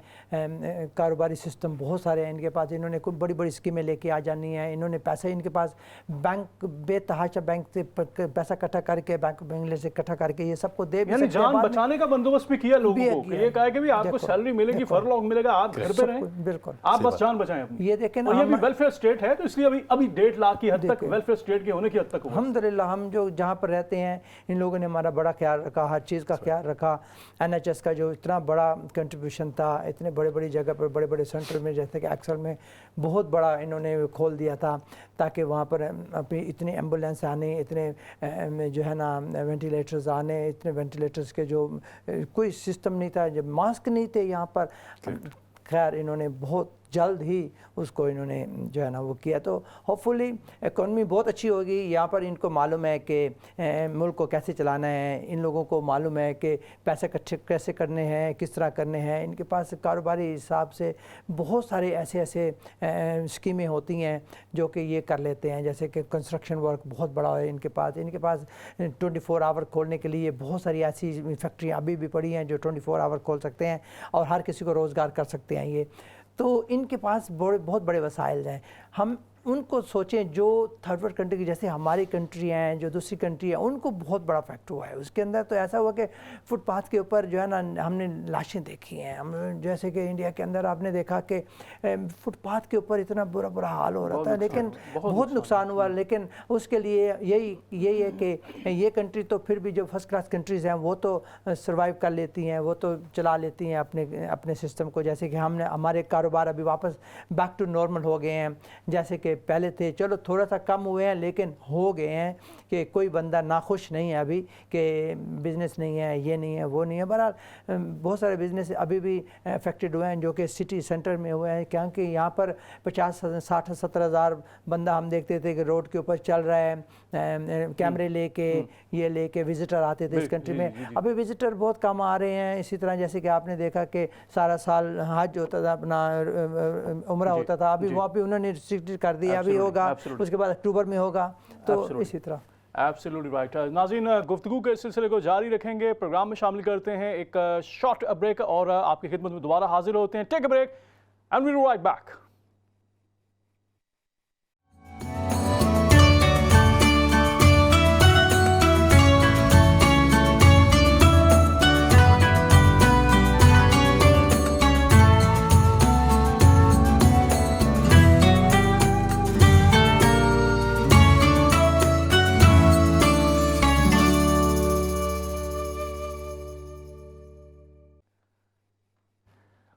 کاروباری سسٹم بہت سارے ہیں ان کے پاس، انہوں نے کوئی بڑی بڑی اسکیمیں لے کے آ جانی ہیں، انہوں نے پیسہ ان کے پاس بینک بے تحاشا بینک سے پیسہ اکٹھا کر کے، بینک بنگلے سے اکٹھا کر کے یہ سب کو دے بھی یعنی سکتے ہیں، جان بچانے کا بندوبست بھی کیا لوگوں کو، کہ یہ کہا کہ آپ کو سیلری ملے گی، فرلوگ ملے گا، آپ گھر پہ رہیں، بالکل آپ بس جان بچائیں اپنی۔ یہ دیکھیں اور یہ بھی ویلفیئر اسٹیٹ ہے، تو اس لیے ابھی 1.5 لاکھ کی حد تک ویلفیئر اسٹیٹ کے ہونے کی حد تک ہوا۔ الحمدللہ ہم جو جہاں پر رہتے ہیں ان لوگوں نے ہمارا بڑا خیال رکھا، ہر چیز کا خیال رکھا۔ NHS کا جو اتنا بڑا کنٹریبیوشن تھا، اتنے بڑے بڑی جگہ پر، بڑے بڑے سینٹر میں، جیسے کہ ایکسل میں بہت بڑا انہوں نے کھول دیا تھا، تاکہ وہاں پر اتنے ایمبولینس آنے، اتنے جو ہے نا وینٹیلیٹرز آنے، اتنے وینٹیلیٹرز کے جو کوئی سسٹم نہیں تھا، جب ماسک نہیں تھے یہاں پر، خیر انہوں نے بہت جلد ہی اس کو انہوں نے جو ہے نا وہ کیا۔ تو ہوپ فلی اکانومی بہت اچھی ہوگی۔ یہاں پر ان کو معلوم ہے کہ ملک کو کیسے چلانا ہے، ان لوگوں کو معلوم ہے کہ پیسے اکٹھے کیسے کرنے ہیں، کس طرح کرنے ہیں۔ ان کے پاس کاروباری حساب سے بہت سارے ایسے اسکیمیں ہوتی ہیں جو کہ یہ کر لیتے ہیں، جیسے کہ کنسٹرکشن ورک بہت بڑا ہے ان کے پاس 24 آور کھولنے کے لیے بہت ساری ایسی فیکٹریاں ابھی بھی پڑی ہیں جو 24 آور کھول سکتے ہیں اور ہر کسی کو روزگار کر سکتے ہیں۔ یہ تو ان کے پاس بہت بڑے وسائل ہیں۔ ہم ان کو سوچیں جو تھرڈ ورلڈ کنٹری کی جیسے ہماری کنٹری ہیں جو دوسری کنٹری ہیں ان کو بہت بڑا افیکٹ ہوا ہے. اس کے اندر تو ایسا ہوا کہ فٹ پاتھ کے اوپر جو ہے نا ہم نے لاشیں دیکھی ہیں. ہم جیسے کہ انڈیا کے اندر آپ نے دیکھا کہ فٹ پاتھ کے اوپر اتنا برا حال ہو رہا تھا, لیکن بہت نقصان ہوا. لیکن اس کے لیے یہی ہے کہ یہ کنٹری تو پھر بھی جو فرسٹ کلاس کنٹریز ہیں وہ تو سروائیو کر لیتی ہیں, وہ تو چلا لیتی ہیں اپنے سسٹم کو. جیسے کہ ہمارے کاروبار ابھی واپس بیک ٹو نارمل ہو گئے ہیں جیسے کہ پہلے تھے. چلو تھوڑا سا کم ہوئے ہیں لیکن ہو گئے ہیں کہ کوئی بندہ ناخوش نہیں ہے ابھی کہ بزنس نہیں ہے, یہ نہیں ہے, وہ نہیں ہے. بہرحال بہت سارے بزنس ابھی بھی افیکٹڈ ہوئے ہیں جو کہ سٹی سینٹر میں ہوئے ہیں, کیونکہ یہاں پر 50-60-70 ہزار بندہ ہم دیکھتے تھے کہ روڈ کے اوپر چل رہا ہے کیمرے لے کے, یہ لے کے وزٹر آتے تھے اس کنٹری میں. ابھی وزٹر بہت کم آ رہے ہیں. اسی طرح جیسے کہ آپ نے دیکھا کہ سارا سال حج ہوتا تھا, اپنا عمرہ ہوتا تھا, ابھی وہاں پہ انہوں نے ریسٹرکٹ کر دیا. ابھی ہوگا, اس کے بعد اکتوبر میں ہوگا, تو اسی طرح. Absolutely right. ناظرین, گفتگو کے سلسلے کو جاری رکھیں گے. پروگرام میں شامل کرتے ہیں ایک شارٹ بریک اور آپ کی خدمت میں دوبارہ حاضر ہوتے ہیں. Take a break and we'll be right back.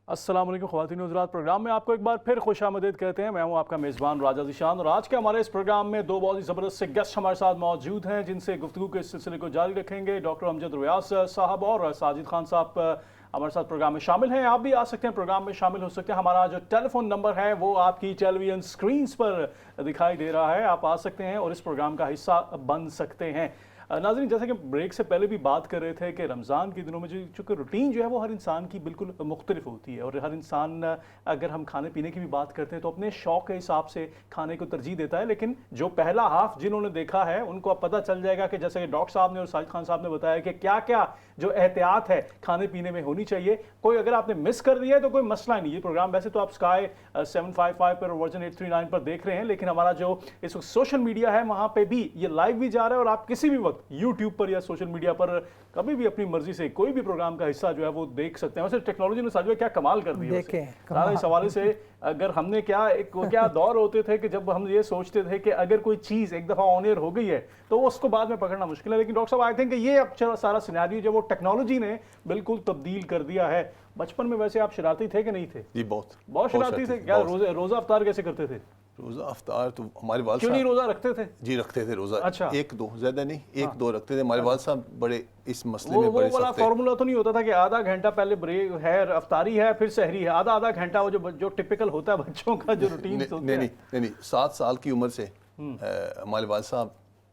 السلام علیکم خواتین و حضرات, پروگرام میں آپ کو ایک بار پھر خوش آمدید کہتے ہیں. میں ہوں آپ کا میزبان راجہ ذیشان, اور آج کے ہمارے اس پروگرام میں دو بہت ہی زبردست سے گیسٹ ہمارے ساتھ موجود ہیں جن سے گفتگو کے اس سلسلے کو جاری رکھیں گے. ڈاکٹر امجد ریاض صاحب اور ساجد خان صاحب ہمارے ساتھ پروگرام میں شامل ہیں. آپ بھی آ سکتے ہیں, پروگرام میں شامل ہو سکتے ہیں. ہمارا جو ٹیلی فون نمبر ہے وہ آپ کی ٹیلی ویژن اسکرینس پر دکھائی دے رہا ہے. آپ آ سکتے ہیں اور اس پروگرام کا حصہ بن سکتے ہیں. ناظرین, جیسے کہ بریک سے پہلے بھی بات کر رہے تھے کہ رمضان کے دنوں میں چونکہ روٹین جو ہے وہ ہر انسان کی بالکل مختلف ہوتی ہے, اور ہر انسان اگر ہم کھانے پینے کی بھی بات کرتے ہیں تو اپنے شوق کے حساب سے کھانے کو ترجیح دیتا ہے. لیکن جو پہلا ہاف جنہوں نے دیکھا ہے ان کو اب پتہ چل جائے گا کہ جیسے کہ ڈاکٹر صاحب نے اور ساجد خان صاحب نے بتایا کہ کیا کیا جو احتیاط ہے کھانے پینے میں ہونی چاہیے. کوئی اگر آپ نے مس کر دیا ہے تو کوئی مسئلہ نہیں. یہ پروگرام ویسے تو آپ اسکائی 755 پر اور ورژن 839 پر دیکھ رہے ہیں, لیکن ہمارا جو اس وقت سوشل میڈیا ہے وہاں پہ بھی یہ لائیو بھی جا رہا ہے, اور آپ کسی بھی وقت یوٹیوب پر یا سوشل میڈیا پر کبھی بھی اپنی مرضی سے کوئی بھی پروگرام کا حصہ جو ہے وہ دیکھ سکتے ہیں. ویسے ٹیکنالوجی نے ساجد کیا کمال کر دیا ہے اس حوالے سے. اگر ہم نے کیا دور ہوتے تھے کہ جب ہم یہ سوچتے تھے کہ اگر کوئی چیز ایک دفعہ آن ایئر ہو گئی ہے تو اس کو بعد میں پکڑنا مشکل ہے. لیکن ڈاکٹر صاحب آئی تھنک کہ یہ اب سارا سیناریو جو وہ ٹیکنالوجی نے بالکل تبدیل کر دیا ہے. بچپن میں ویسے آپ شرارتی تھے کہ نہیں تھے؟ جی بہت شرارتی تھے. کیا روزہ افطار کیسے کرتے تھے؟ روزہ افطار تو ہمارے والد کیوں نہیں روزہ رکھتے تھے؟ جی رکھتے تھے روزہ. اچھا, 1-2 زیادہ نہیں, 1-2 رکھتے تھے. ہمارے والد صاحب بڑے اس مسئلے میں بڑے سخت تھے. وہ فارمولا تو نہیں ہوتا تھا کہ آدھا گھنٹہ پہلے بریک ہے, افطاری ہے, پھر سحری ہے, آدھا گھنٹہ وہ جو ٹپیکل ہوتا ہے بچوں کا جو روٹین ہوتا ہے. نہیں 7 سال کی عمر سے ہمارے والد صاحب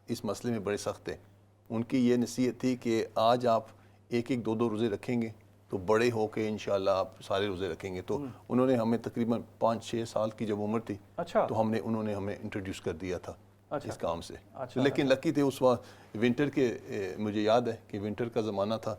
اس مسئلے میں بڑے سخت تھے. ان کی یہ نصیحت تھی کہ آج آپ 1-2 روزے رکھیں گے تو بڑے ہو کے انشاءاللہ آپ سارے روزے رکھیں گے. تو انہوں نے ہمیں تقریباً 5-6 سال کی جب عمر تھی تو انہوں نے ہمیں انٹروڈیوس کر دیا تھا اس کام سے. لیکن لکی تھے اس وقت ونٹر کے, مجھے یاد ہے کہ ونٹر کا زمانہ تھا,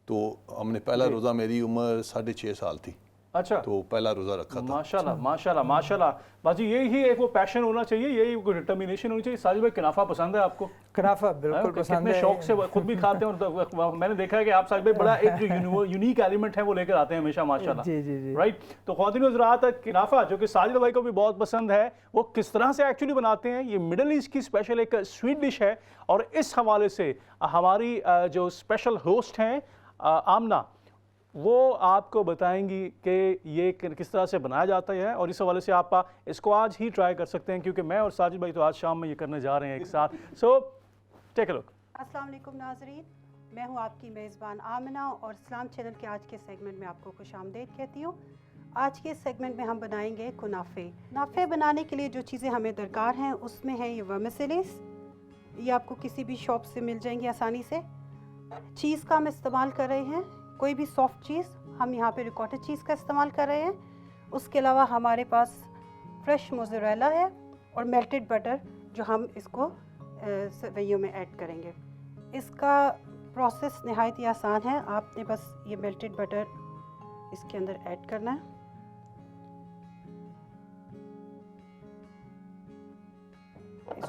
تو ہم نے پہلا روزہ, میری عمر 6.5 سال تھی, اچھا, تو پہلا روزہ رکھا تھا. ماشاءاللہ ماشاءاللہ ماشاءاللہ. باجی یہی ایک وہ پیشن ہونا چاہیے, یہی کوئی ڈٹرمینیشن ہونی چاہیے. ساجد بھائی کنافہ پسند ہے آپ کو؟ کنافہ بالکل پسند ہے. کتنے شوق سے خود بھی کھاتے ہیں, اور میں نے دیکھا ہے کہ آپ ساجد بھائی بڑا ایک جو یونیک ایلیمنٹ ہے وہ لے کر آتے ہیں ہمیشہ ماشاءاللہ. جی جی جی رائٹ. تو خواتین و حضرات, کنافہ جو کہ ساجد بھائی کو بھی بہت پسند ہے, وہ کس طرح سے ایکچولی بناتے ہیں, یہ مڈل ایسٹ کی اسپیشل ایک سویٹ ڈش ہے. اور اس حوالے سے ہماری جو اسپیشل ہوسٹ ہیں آمنہ, وہ آپ کو بتائیں گی کہ یہ کس طرح سے بنایا جاتا ہے, اور اس حوالے سے آپ اس کو آج ہی ٹرائی کر سکتے ہیں کیونکہ میں اور ساجد بھائی تو آج شام میں یہ کرنے جا رہے ہیں ایک ساتھ. سو ٹیک اے لک. السلام علیکم ناظرین, میں ہوں آپ کی میزبان آمنہ, اور اسلام چینل کے آج کے سیگمنٹ میں آپ کو خوش آمدید کہتی ہوں. آج کے سیگمنٹ میں ہم بنائیں گے کنافے. کنافے بنانے کے لیے جو چیزیں ہمیں درکار ہیں اس میں ہے یہ ورمیسیلیز, یہ آپ کو کسی بھی شاپ سے مل جائیں گی آسانی سے. چیز کا ہم استعمال کر رہے ہیں, کوئی بھی سافٹ چیز, ہم یہاں پہ ریکارڈڈ چیز کا استعمال کر رہے ہیں. اس کے علاوہ ہمارے پاس فریش موزریلا ہے اور میلٹڈ بٹر جو ہم اس کو سویوں میں ایڈ کریں گے. اس کا پروسیس نہایت ہی آسان ہے. آپ نے بس یہ میلٹڈ بٹر اس کے اندر ایڈ کرنا ہے.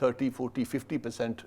30, 40, 50%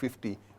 50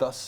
10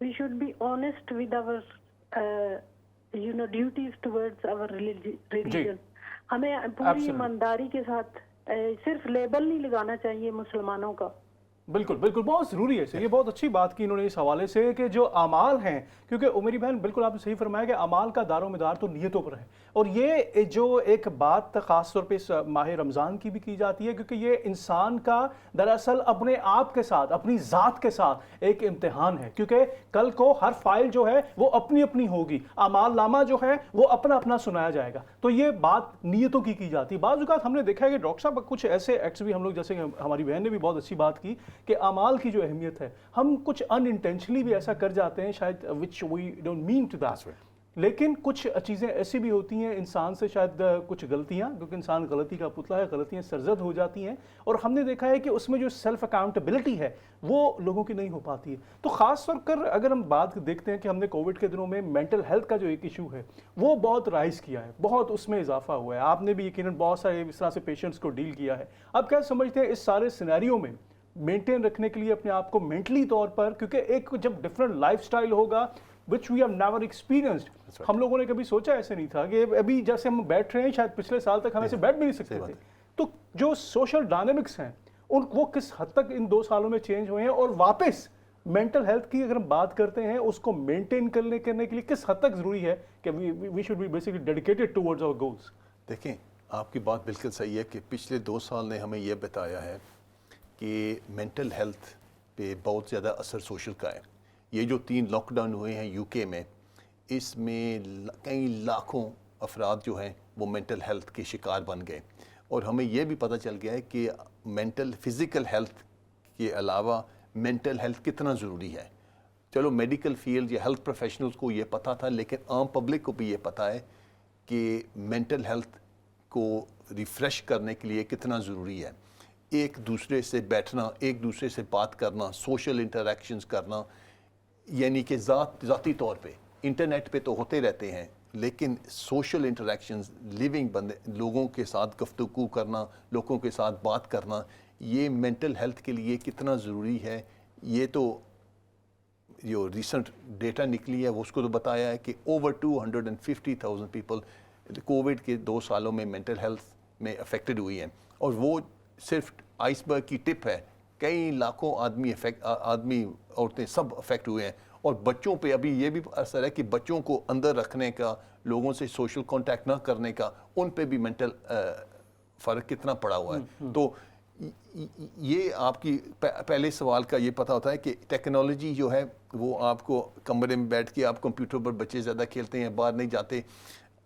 we should be honest with our duties towards our religion. ہمیں پوری ایمانداری کے ساتھ صرف لیبل نہیں لگانا چاہیے مسلمانوں کا. بالکل بالکل بہت ضروری ہے. یہ بہت اچھی بات کی انہوں نے اس حوالے سے کہ جو اعمال ہیں, کیونکہ میری بہن بالکل آپ نے صحیح فرمایا کہ اعمال کا دار و مدار تو نیتوں پر ہے, اور یہ جو ایک بات خاص طور پہ اس ماہ رمضان کی بھی کی جاتی ہے, کیونکہ یہ انسان کا دراصل اپنے آپ کے ساتھ, اپنی ذات کے ساتھ ایک امتحان ہے, کیونکہ کل کو ہر فائل جو ہے وہ اپنی اپنی ہوگی, اعمال نامہ جو ہے وہ اپنا اپنا سنایا جائے گا. تو یہ بات نیتوں کی جاتی ہے. بعض اوقات ہم نے دیکھا ہے کہ ڈاکٹر صاحب کچھ ایسے ایکٹس بھی ہم لوگ, جیسے کہ ہماری بہن نے بھی بہت اچھی بات کی کہ اعمال کی جو اہمیت ہے, ہم کچھ ان انٹینشنلی بھی ایسا کر جاتے ہیں شاید which we don't mean to that, لیکن کچھ چیزیں ایسی بھی ہوتی ہیں انسان سے, شاید کچھ غلطیاں, کیونکہ انسان غلطی کا پتلا ہے, غلطیاں سرزد ہو جاتی ہیں, اور ہم نے دیکھا ہے کہ اس میں جو سیلف اکاؤنٹیبلٹی ہے وہ لوگوں کی نہیں ہو پاتی ہے. تو خاص طور پر اگر ہم بات دیکھتے ہیں کہ ہم نے کووڈ کے دنوں میں مینٹل ہیلتھ کا جو ایک ایشو ہے وہ بہت رائز کیا ہے, بہت اس میں اضافہ ہوا ہے. آپ نے بھی یقیناً بہت سارے اس طرح سے پیشنٹس کو ڈیل کیا ہے. آپ کیا سمجھتے ہیں اس سارے سینیریو میں مینٹین رکھنے کے لیے اپنے آپ کو مینٹلی طور پر, کیونکہ ایک جب ڈفرنٹ لائف سٹائل ہوگا which we have never experienced, ہم لوگوں نے کبھی سوچا ایسے نہیں تھا کہ ابھی جیسے ہم بیٹھ رہے ہیں شاید پچھلے سال تک ہم ایسے بیٹھ بھی نہیں سکتے تھے. تو جو سوشل ڈائنامکس ہیں وہ کس حد تک ان 2 سالوں میں چینج ہوئے ہیں, اور واپس مینٹل ہیلتھ کی اگر ہم بات کرتے ہیں اس کو مینٹین کرنے کے لیے کس حد تک ضروری ہے کہ we should be basically dedicated towards our goals. دیکھیں آپ کی بات بالکل صحیح ہے کہ پچھلے 2 سال نے ہمیں یہ بتایا ہے کہ مینٹل ہیلتھ پہ بہت زیادہ اثر سوشل کا ہے. یہ جو 3 لاک ڈاؤن ہوئے ہیں یو کے میں, اس میں کئی لاکھوں افراد جو ہیں وہ مینٹل ہیلتھ کے شکار بن گئے, اور ہمیں یہ بھی پتہ چل گیا ہے کہ فزیکل ہیلتھ کے علاوہ مینٹل ہیلتھ کتنا ضروری ہے. چلو میڈیکل فیلڈ یا ہیلتھ پروفیشنلز کو یہ پتہ تھا, لیکن عام پبلک کو بھی یہ پتہ ہے کہ مینٹل ہیلتھ کو ریفریش کرنے کے لیے کتنا ضروری ہے. ایک دوسرے سے بیٹھنا, ایک دوسرے سے بات کرنا, سوشل انٹریکشنز کرنا, یعنی کہ ذاتی طور پہ انٹرنیٹ پہ تو ہوتے رہتے ہیں, لیکن سوشل انٹریکشنز, لیونگ لوگوں کے ساتھ گفتگو کرنا, لوگوں کے ساتھ بات کرنا, یہ مینٹل ہیلتھ کے لیے کتنا ضروری ہے. یہ تو جو ریسنٹ ڈیٹا نکلی ہے وہ اس کو تو بتایا ہے کہ اوور 250,000 پیپل کووڈ کے 2 سالوں میں مینٹل ہیلتھ میں افیکٹڈ ہوئی ہیں, اور وہ صرف آئس برگ کی ٹپ ہے. کئی لاکھوں آدمی عورتیں سب افیکٹ ہوئے ہیں, اور بچوں پہ ابھی یہ بھی اثر ہے کہ بچوں کو اندر رکھنے کا, لوگوں سے سوشل کانٹیکٹ نہ کرنے کا, ان پہ بھی مینٹل فرق کتنا پڑا ہوا ہے. تو یہ آپ کی پہلے سوال کا یہ پتہ ہوتا ہے کہ ٹیکنالوجی جو ہے وہ آپ کو کمرے میں بیٹھ کے, آپ کمپیوٹر پر بچے زیادہ کھیلتے ہیں, باہر نہیں جاتے.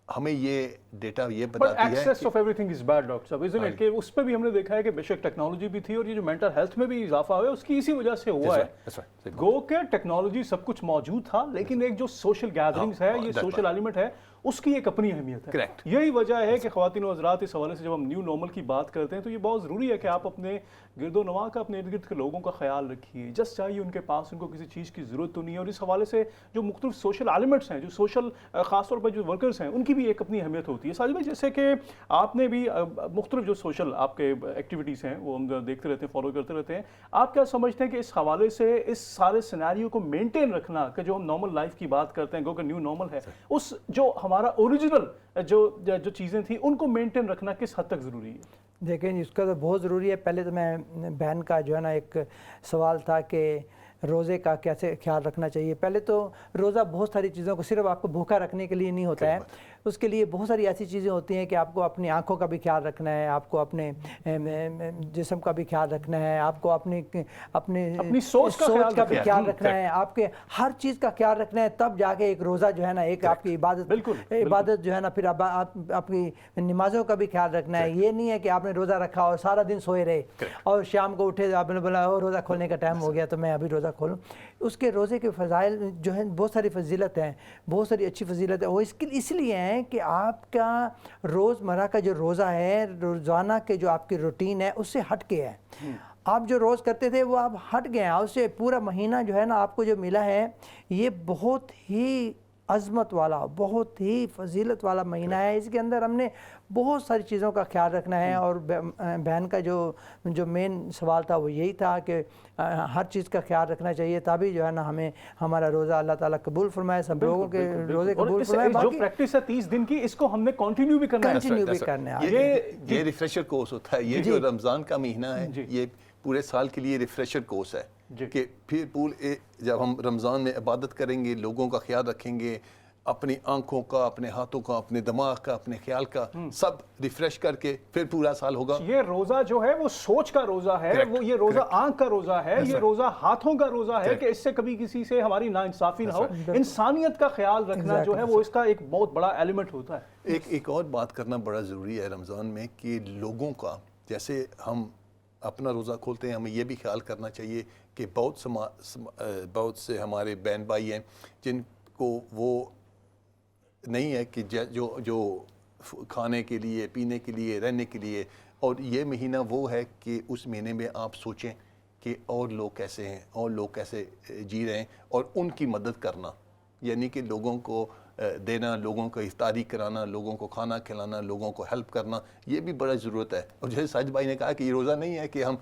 ہمیں یہ ڈیٹا یہ بتاتی ہے access of every thing is bad doctor صاحب, isn't it, کہ اس پہ بھی ہم نے دیکھا ہے کہ بے شک ٹیکنالوجی بھی تھی, اور یہ جو مینٹل ہیلتھ میں بھی اضافہ ہوا ہے اس کی اسی وجہ سے ہوا ہے. گو کہ ٹیکنالوجی سب کچھ موجود تھا, لیکن ایک جو سوشل گیدرنگز ہے, یہ سوشل ایلیمنٹ ہے, اس کی ایک اپنی اہمیت ہے. یہی وجہ ہے کہ خواتین و حضرات اس حوالے سے جب ہم نیو نارمل کی بات کرتے ہیں تو یہ بہت ضروری ہے کہ آپ اپنے گرد و نواح کا, اپنے ارد گرد کے لوگوں کا خیال رکھیے. جسٹ چاہیے ان کے پاس, ان کو کسی چیز کی ضرورت تو نہیں ہے. اور اس حوالے سے جو مختلف سوشل ایلیمنٹس ہیں, جو سوشل خاص طور پر جو ورکرز ہیں, ان کی بھی ایک اپنی اہمیت ہوتی ہے. ساجد بھائی, جیسے کہ آپ نے بھی مختلف جو سوشل آپ کے ایکٹیویٹیز ہیں وہ ہم دیکھتے رہتے ہیں, فالو کرتے رہتے ہیں, آپ کیا سمجھتے ہیں کہ اس حوالے سے اس سارے سینیریو کو مینٹین رکھنا, کہ جو ہم نارمل لائف کی بات کرتے ہیں, گو کہ نیو نارمل ہے, اس جو ہمارا اوریجنل جو چیزیں تھیں ان کو مینٹین رکھنا کس حد تک ضروری ہے؟ دیکھیں اس کا تو بہت ضروری ہے. پہلے تو میں بہن کا جو ہے نا ایک سوال تھا کہ روزے کا کیسے خیال رکھنا چاہیے. پہلے تو روزہ بہت ساری چیزوں کو صرف آپ کو بھوکا رکھنے کے لیے نہیں ہوتا ہے, اس کے لیے بہت ساری ایسی چیزیں ہوتی ہیں کہ آپ کو اپنی آنکھوں کا بھی خیال رکھنا ہے, آپ کو اپنے جسم کا بھی خیال رکھنا ہے, آپ کو اپنی سوچ کا بھی خیال رکھنا ہے, آپ کے ہر چیز کا خیال رکھنا ہے. تب جا کے ایک روزہ جو ہے نا ایک آپ کی عبادت جو ہے نا, پھر آپ کی نمازوں کا بھی خیال رکھنا ہے. یہ نہیں ہے کہ آپ نے روزہ رکھا اور سارا دن سوئے رہے اور شام کو اٹھے آپ نے بولا روزہ کھولنے کا ٹائم ہو گیا تو میں ابھی روزہ کھولوں. اس کے روزے کے فضائل جو ہیں بہت ساری فضیلت ہیں, بہت ساری اچھی فضیلت ہے. وہ اس لیے ہیں کہ آپ کا روزمرہ کا جو روزہ ہے, روزانہ کے جو آپ کی روٹین ہے, اس سے ہٹ کے ہے. آپ جو روز کرتے تھے وہ آپ ہٹ گئے ہیں, اس سے پورا مہینہ جو ہے نا آپ کو جو ملا ہے یہ بہت ہی عظمت والا, بہت ہی فضیلت والا مہینہ ہے. اس کے اندر ہم نے بہت ساری چیزوں کا خیال رکھنا ہے, اور بہن کا جو مین سوال تھا وہ یہی تھا کہ ہر چیز کا خیال رکھنا چاہیے, تبھی جو ہے نا ہمیں ہمارا روزہ اللہ تعالیٰ قبول فرمائے, سب لوگوں کے روزے قبول فرمائے. جو پریکٹس ہے 30 دن کی, اس کو ہم نے کنٹینیو بھی کرنا ہے. یہ ریفریشر کورس ہوتا ہے. یہ جو رمضان کا مہینہ ہے یہ پورے سال کے لیے ریفریشر کورس ہے کہ پھر جب ہم رمضان میں عبادت کریں گے, لوگوں کا خیال رکھیں گے, اپنی آنکھوں کا, اپنے ہاتھوں کا, اپنے دماغ کا, اپنے خیال کا سب ریفریش کر کے پھر پورا سال ہوگا. یہ روزہ جو ہے وہ سوچ کا روزہ ہے, وہ یہ روزہ آنکھ کا روزہ ہے, یہ روزہ ہاتھوں کا روزہ ہے کہ اس سے کبھی کسی سے ہماری ناانصافی نہ ہو. انسانیت کا خیال رکھنا جو ہے وہ اس کا ایک بہت بڑا ایلیمنٹ ہوتا ہے. ایک اور بات کرنا بڑا ضروری ہے رمضان میں کہ لوگوں کا, جیسے ہم اپنا روزہ کھولتے ہیں, ہمیں یہ بھی خیال کرنا چاہیے کہ بہت سے ہمارے بہن بھائی ہیں جن کو وہ نہیں ہے کہ جو کھانے کے لیے, پینے کے لیے, رہنے کے لیے, اور یہ مہینہ وہ ہے کہ اس مہینے میں آپ سوچیں کہ اور لوگ کیسے ہیں, اور لوگ کیسے جی رہے ہیں, اور ان کی مدد کرنا, یعنی کہ لوگوں کو دینا, لوگوں کو افطاری کرانا, لوگوں کو کھانا کھلانا, لوگوں کو ہیلپ کرنا, یہ بھی بڑا ضرورت ہے. اور جیسے ساجد بھائی نے کہا کہ یہ روزہ نہیں ہے کہ ہم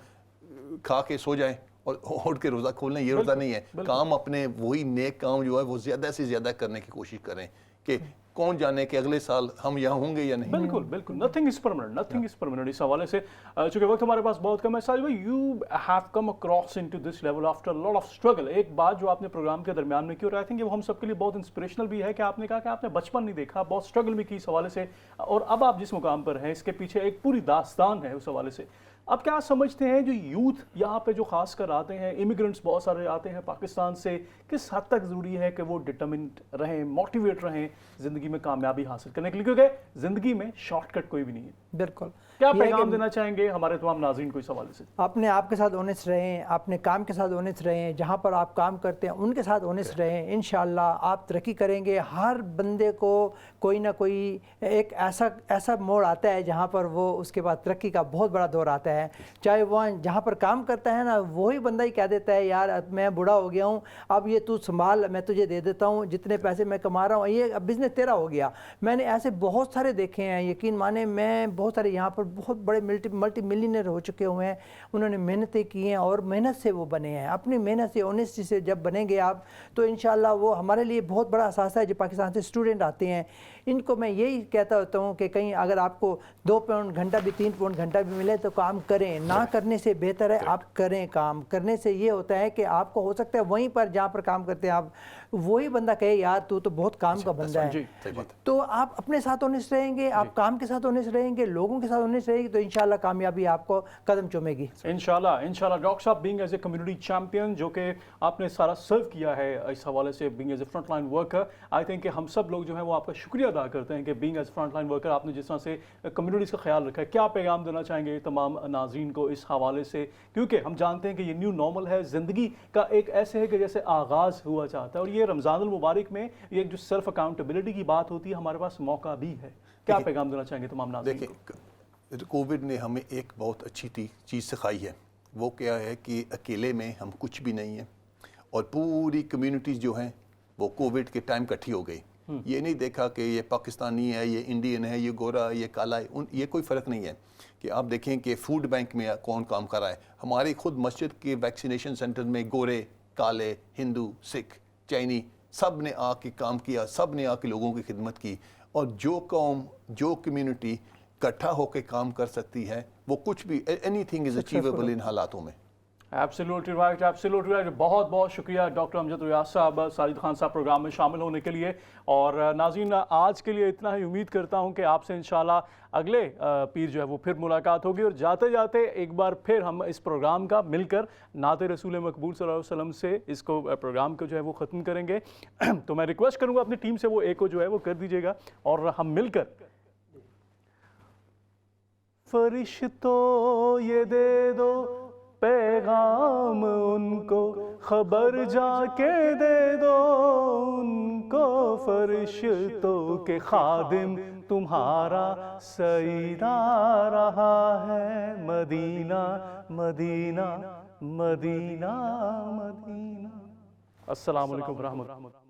کھا کے سو جائیں اور اٹھ کے روزہ کھول لیں, یہ روزہ نہیں ہے. کام اپنے وہی نیک کام جو ہے وہ زیادہ سے زیادہ کرنے کی کوشش کریں کہ کون جانے کہ اگلے سال ہم یہاں ہوں گے یا نہیں. بالکل بالکل, nothing is permanent, nothing is permanent. اس حوالے سے چونکہ وقت ہمارے پاس بہت کم ہے, ساجد بھائی you have come across into this level after lot of struggle. ایک بات جو آپ نے پروگرام کے درمیان میں کی, اور آئی تھنک وہ ہم سب کے لیے بہت انسپریشنل بھی ہے, کہ آپ نے کہا کہ آپ نے بچپن نہیں دیکھا, بہت اسٹرگل بھی کی اس حوالے سے, اور اب آپ جس مقام پر ہیں اس کے پیچھے ایک پوری داستان ہے اس حوالے سے. اب کیا سمجھتے ہیں جو یوتھ یہاں پہ جو خاص کر آتے ہیں, امیگرنٹس بہت سارے آتے ہیں پاکستان سے, کس حد تک ضروری ہے کہ وہ ڈٹرمنٹ رہیں, موٹیویٹ رہیں زندگی میں کامیابی حاصل کرنے کے لیے, کیونکہ زندگی میں شارٹ کٹ کوئی بھی نہیں ہے. بالکل. کیا پیغام دینا چاہیں گے ہمارے تمام ناظرین کو اس حوالے سے؟ اپنے آپ کے ساتھ اونیسٹ رہیں, اپنے کام کے ساتھ اونیسٹ رہیں, جہاں پر آپ کام کرتے ہیں ان کے ساتھ اونیسٹ رہیں, انشاءاللہ آپ ترقی کریں گے. ہر بندے کو کوئی نہ کوئی ایک ایسا موڑ آتا ہے جہاں پر وہ اس کے بعد ترقی کا بہت بڑا دور آتا ہے. چاہے وہ جہاں پر کام کرتا ہے نا, وہی بندہ ہی کہہ دیتا ہے یار میں بوڑھا ہو گیا ہوں, اب یہ تو سنبھال, میں تجھے دے دیتا ہوں, جتنے پیسے میں کما رہا ہوں یہ اب بزنس تیرا ہو گیا. میں نے ایسے بہت سارے دیکھے ہیں, یقین مانے میں بہت سارے یہاں پر بہت بڑے ملٹی ملینئر ہو چکے ہوئے ہیں. انہوں نے محنتیں کی ہیں اور محنت سے وہ بنے ہیں. اپنی محنت سے, اونیسٹی سے جب بنیں گے آپ تو انشاءاللہ وہ ہمارے لیے بہت بڑا اثاثہ ہے. جو پاکستان سے اسٹوڈنٹ آتے ہیں ان کو میں یہی کہتا ہوتا ہوں کہ کہیں اگر آپ کو 2 پاؤنڈ گھنٹہ بھی 3 پاؤنڈ گھنٹہ بھی ملے تو کام کریں, نہ کرنے سے بہتر ہے آپ کریں. کام کرنے سے یہ ہوتا ہے کہ آپ کو ہو سکتا ہے وہیں پر جہاں پر کام کرتے ہیں آپ وہی بندہ کہے یار تو بہت کام کا بندہ ہے, تو آپ اپنے ساتھ اونیسٹ رہیں گے, آپ کام کے ساتھ اونیسٹ رہیں گے, لوگوں کے ساتھ اونیسٹ رہیں گے, تو انشاءاللہ کامیابی آپ کو قدم چومے گی. انشاءاللہ. ڈاکٹر صاحب, being as a community champion جو کہ آپ نے سارا سرو کیا ہے اس حوالے سے, being as a front line worker, I think کہ ہم سب لوگ جو ہیں وہ آپ کا شکریہ ادا کرتے ہیں کہ being as front line worker آپ نے جس طرح سے کمیونٹیز کا خیال رکھا ہے. کیا پیغام دینا چاہیں گے تمام ناظرین کو اس حوالے سے, کیونکہ ہم جانتے ہیں کہ یہ نیو نارمل ہے, زندگی کا ایک ایسے ہے کہ جیسے آغاز ہوا چاہتا ہے, اور یہ رمضان المبارک میں یہ جو سیلف اکاؤنٹیبلٹی کی بات ہوتی ہے ہمارے پاس موقع بھی ہے. کیا پیغام دینا چاہیں گے تمام ناظرین کو؟ دیکھیں, کووڈ نے ہمیں ایک بہت اچھی چیز سکھائی ہے. وہ کیا ہے کہ اکیلے میں ہم کچھ بھی نہیں ہیں, اور پوری کمیونٹیز جو ہیں وہ کووڈ کے ٹائم کٹھی ہو گئی. یہ نہیں دیکھا کہ یہ پاکستانی ہے, یہ انڈین ہے, یہ گورا, یہ کالا ہے, یہ کوئی فرق نہیں ہے. کہ آپ دیکھیں کہ فوڈ بینک میں کون کام کر رہا ہے. ہماری خود مسجد کے ویکسینیشن سینٹر میں گورے, کالے, ہندو, سکھ, چینی سب نے آ کے کام کیا, سب نے آ کے لوگوں کی خدمت کی. اور جو قوم, جو کمیونٹی اکٹھا ہو کے کام کر سکتی ہے وہ کچھ بھی, اینی تھنگ از اچیویبل ان حالاتوں میں. Absolutely right, absolutely right. بہت بہت شکریہ ڈاکٹر امجد ریاض صاحب, ساجد خان صاحب پروگرام میں شامل ہونے کے لیے. اور ناظرین, آج کے لیے اتنا ہی. امید کرتا ہوں کہ آپ سے انشاءاللہ اگلے پیر جو ہے وہ پھر ملاقات ہوگی, اور جاتے جاتے ایک بار پھر ہم اس پروگرام کا مل کر نعت رسول مقبول صلی اللہ علیہ وسلم سے اس کو پروگرام کو جو ہے وہ ختم کریں گے. تو میں ریکویسٹ کروں گا اپنی ٹیم سے وہ ایکو جو ہے وہ کر دیجیے گا, اور ہم مل کر فرشتوں یہ دے دو پیغام ان کو, خبر جا کے دے دو ان کو, فرشتوں کے خادم تمہارا سعید آ رہا ہے, مدینہ مدینہ مدینہ مدینہ. السلام علیکم ورحمۃ اللہ.